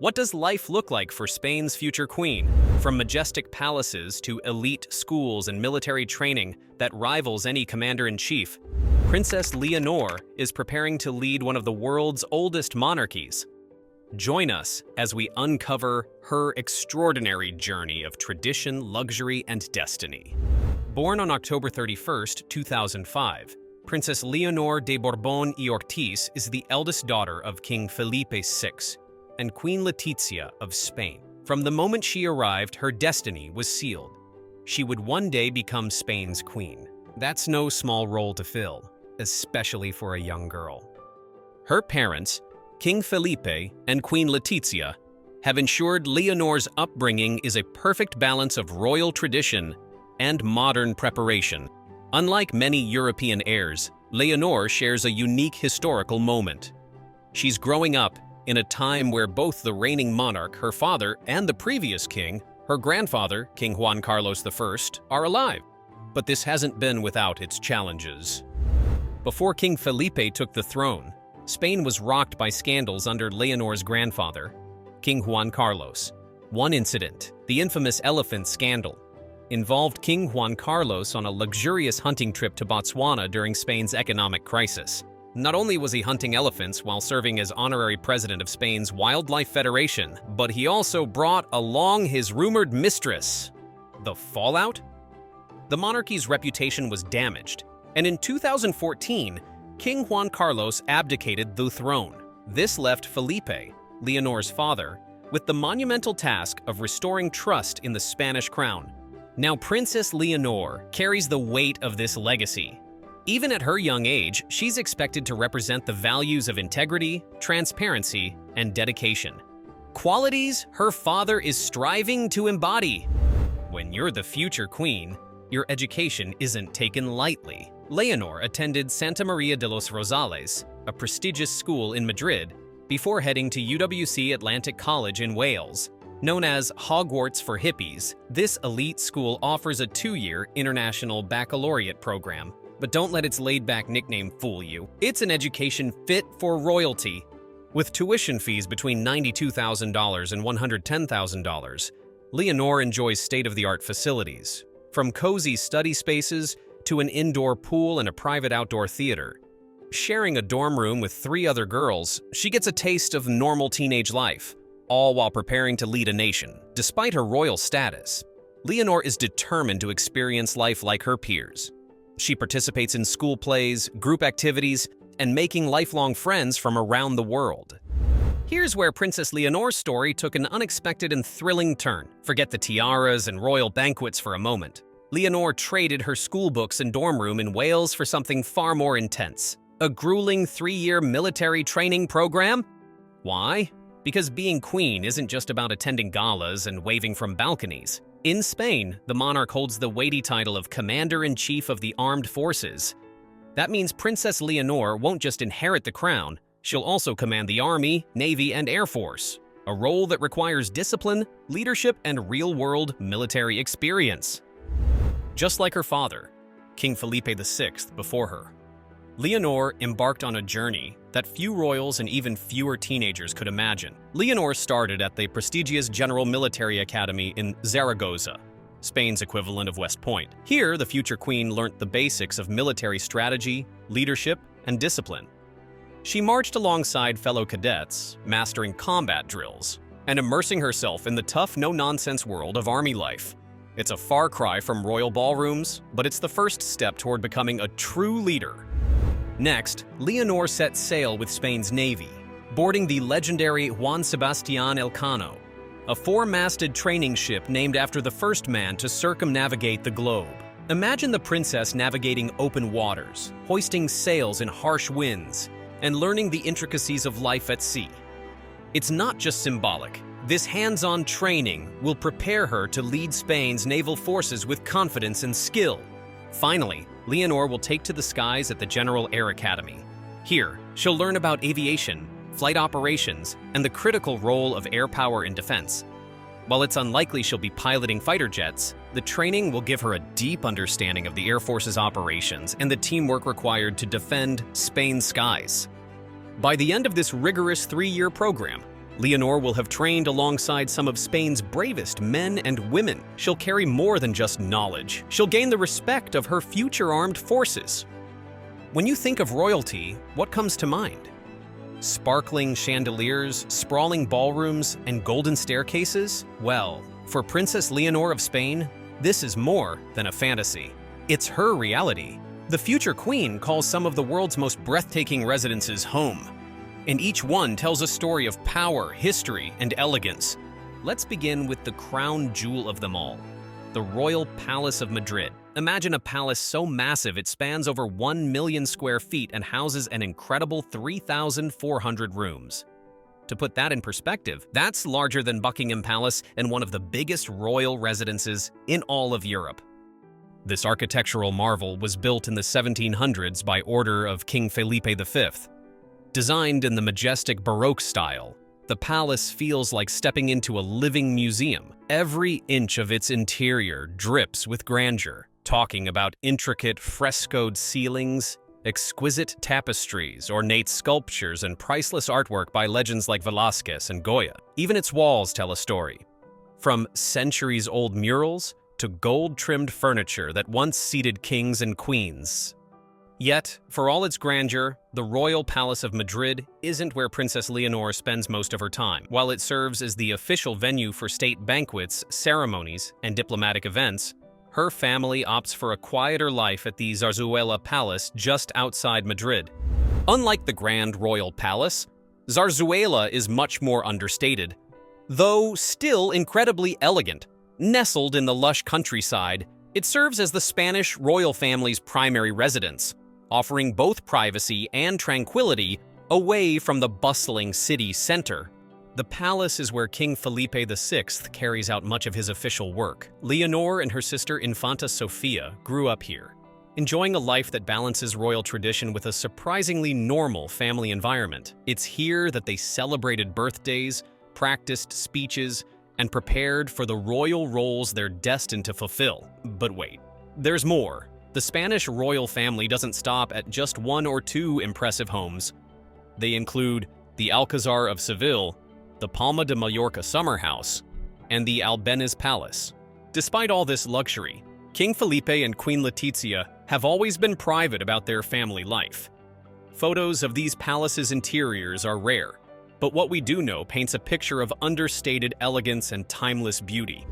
What does life look like for Spain's future queen? From majestic palaces to elite schools and military training that rivals any commander-in-chief, Princess Leonor is preparing to lead one of the world's oldest monarchies. Join us as we uncover her extraordinary journey of tradition, luxury, and destiny. Born on October 31st, 2005, Princess Leonor de Borbón y Ortiz is the eldest daughter of King Felipe VI and Queen Letizia of Spain. From the moment she arrived, her destiny was sealed. She would one day become Spain's queen. That's no small role to fill, especially for a young girl. Her parents, King Felipe and Queen Letizia, have ensured Leonor's upbringing is a perfect balance of royal tradition and modern preparation. Unlike many European heirs, Leonor shares a unique historical moment. She's growing up in a time where both the reigning monarch, her father, and the previous king, her grandfather, King Juan Carlos I, are alive. But this hasn't been without its challenges. Before King Felipe took the throne, Spain was rocked by scandals under Leonor's grandfather, King Juan Carlos. One incident, the infamous elephant scandal, involved King Juan Carlos on a luxurious hunting trip to Botswana during Spain's economic crisis. Not only was he hunting elephants while serving as honorary president of Spain's Wildlife Federation, but he also brought along his rumored mistress. The fallout? The monarchy's reputation was damaged, and in 2014, King Juan Carlos abdicated the throne. This left Felipe, Leonor's father, with the monumental task of restoring trust in the Spanish crown. Now Princess Leonor carries the weight of this legacy. Even at her young age, she's expected to represent the values of integrity, transparency, and dedication. Qualities her father is striving to embody. When you're the future queen, your education isn't taken lightly. Leonor attended Santa Maria de los Rosales, a prestigious school in Madrid, before heading to UWC Atlantic College in Wales. Known as Hogwarts for hippies, this elite school offers a 2-year international baccalaureate program. But don't let its laid-back nickname fool you. It's an education fit for royalty. With tuition fees between $92,000 and $110,000, Leonor enjoys state-of-the-art facilities, from cozy study spaces to an indoor pool and a private outdoor theater. Sharing a dorm room with 3 other girls, she gets a taste of normal teenage life, all while preparing to lead a nation. Despite her royal status, Leonor is determined to experience life like her peers. She participates in school plays, group activities, and making lifelong friends from around the world. Here's where Princess Leonor's story took an unexpected and thrilling turn. Forget the tiaras and royal banquets for a moment. Leonor traded her school books and dorm room in Wales for something far more intense. A grueling 3-year military training program? Why? Because being queen isn't just about attending galas and waving from balconies. In Spain, the monarch holds the weighty title of Commander-in-Chief of the Armed Forces. That means Princess Leonor won't just inherit the crown, she'll also command the Army, Navy, and Air Force, a role that requires discipline, leadership, and real-world military experience. Just like her father, King Felipe VI before her, Leonor embarked on a journey that few royals and even fewer teenagers could imagine. Leonor started at the prestigious General Military Academy in Zaragoza, Spain's equivalent of West Point. Here, the future queen learnt the basics of military strategy, leadership, and discipline. She marched alongside fellow cadets, mastering combat drills, and immersing herself in the tough, no-nonsense world of army life. It's a far cry from royal ballrooms, but it's the first step toward becoming a true leader. Next, Leonor set sail with Spain's Navy, boarding the legendary Juan Sebastián Elcano, a 4-masted training ship named after the first man to circumnavigate the globe. Imagine the princess navigating open waters, hoisting sails in harsh winds, and learning the intricacies of life at sea. It's not just symbolic. This hands-on training will prepare her to lead Spain's naval forces with confidence and skill. Finally, Leonor will take to the skies at the General Air Academy. Here, she'll learn about aviation, flight operations, and the critical role of air power in defense. While it's unlikely she'll be piloting fighter jets, the training will give her a deep understanding of the Air Force's operations and the teamwork required to defend Spain's skies. By the end of this rigorous 3-year program, Leonor will have trained alongside some of Spain's bravest men and women. She'll carry more than just knowledge. She'll gain the respect of her future armed forces. When you think of royalty, what comes to mind? Sparkling chandeliers, sprawling ballrooms, and golden staircases? Well, for Princess Leonor of Spain, this is more than a fantasy. It's her reality. The future queen calls some of the world's most breathtaking residences home, and each one tells a story of power, history, and elegance. Let's begin with the crown jewel of them all, the Royal Palace of Madrid. Imagine a palace so massive it spans over 1 million square feet and houses an incredible 3,400 rooms. To put that in perspective, that's larger than Buckingham Palace and one of the biggest royal residences in all of Europe. This architectural marvel was built in the 1700s by order of King Felipe V. Designed in the majestic Baroque style, the palace feels like stepping into a living museum. Every inch of its interior drips with grandeur, talking about intricate frescoed ceilings, exquisite tapestries, ornate sculptures, and priceless artwork by legends like Velázquez and Goya. Even its walls tell a story. From centuries-old murals to gold-trimmed furniture that once seated kings and queens. Yet, for all its grandeur, the Royal Palace of Madrid isn't where Princess Leonor spends most of her time. While it serves as the official venue for state banquets, ceremonies, and diplomatic events, her family opts for a quieter life at the Zarzuela Palace just outside Madrid. Unlike the Grand Royal Palace, Zarzuela is much more understated, though still incredibly elegant. Nestled in the lush countryside, it serves as the Spanish royal family's primary residence, offering both privacy and tranquility away from the bustling city center. The palace is where King Felipe VI carries out much of his official work. Leonor and her sister Infanta Sofia grew up here, enjoying a life that balances royal tradition with a surprisingly normal family environment. It's here that they celebrated birthdays, practiced speeches, and prepared for the royal roles they're destined to fulfill. But wait, there's more. The Spanish royal family doesn't stop at just one or two impressive homes. They include the Alcazar of Seville, the Palma de Mallorca summer house, and the Albéniz Palace. Despite all this luxury, King Felipe and Queen Letizia have always been private about their family life. Photos of these palaces' interiors are rare, but what we do know paints a picture of understated elegance and timeless beauty.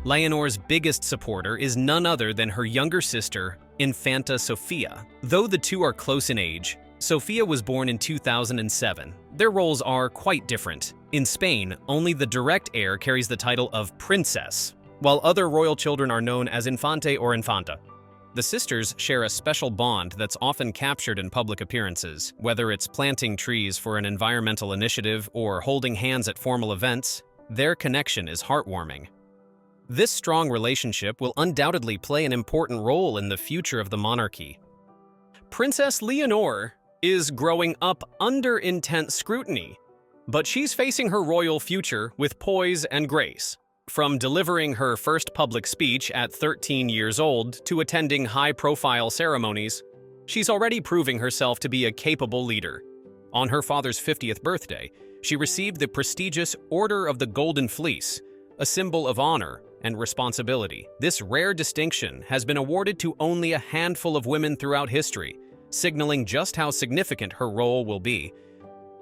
Leonor's biggest supporter is none other than her younger sister, Infanta Sofia. Though the two are close in age, Sofia was born in 2007. Their roles are quite different. In Spain, only the direct heir carries the title of princess, while other royal children are known as infante or infanta. The sisters share a special bond that's often captured in public appearances. Whether it's planting trees for an environmental initiative or holding hands at formal events, their connection is heartwarming. This strong relationship will undoubtedly play an important role in the future of the monarchy. Princess Leonor is growing up under intense scrutiny, but she's facing her royal future with poise and grace. From delivering her first public speech at 13 years old to attending high-profile ceremonies, she's already proving herself to be a capable leader. On her father's 50th birthday, she received the prestigious Order of the Golden Fleece, a symbol of honor and responsibility. This rare distinction has been awarded to only a handful of women throughout history, signaling just how significant her role will be.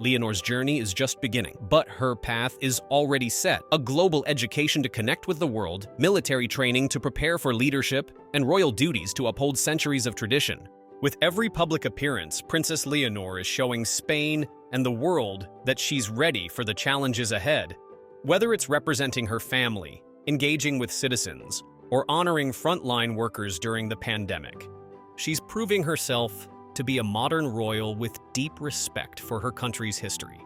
Leonor's journey is just beginning, but her path is already set. A global education to connect with the world, military training to prepare for leadership, and royal duties to uphold centuries of tradition. With every public appearance, Princess Leonor is showing Spain and the world that she's ready for the challenges ahead. Whether it's representing her family, engaging with citizens, or honoring frontline workers during the pandemic, she's proving herself to be a modern royal with deep respect for her country's history.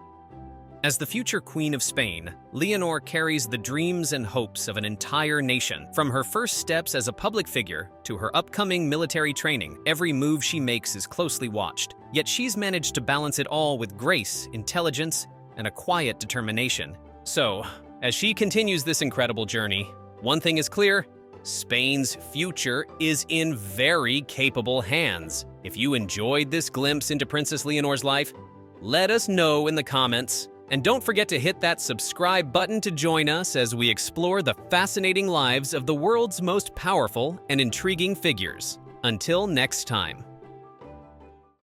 As the future Queen of Spain, Leonor carries the dreams and hopes of an entire nation. From her first steps as a public figure to her upcoming military training, every move she makes is closely watched. Yet she's managed to balance it all with grace, intelligence, and a quiet determination. So, as she continues this incredible journey, one thing is clear: Spain's future is in very capable hands. If you enjoyed this glimpse into Princess Leonor's life, let us know in the comments. And don't forget to hit that subscribe button to join us as we explore the fascinating lives of the world's most powerful and intriguing figures. Until next time.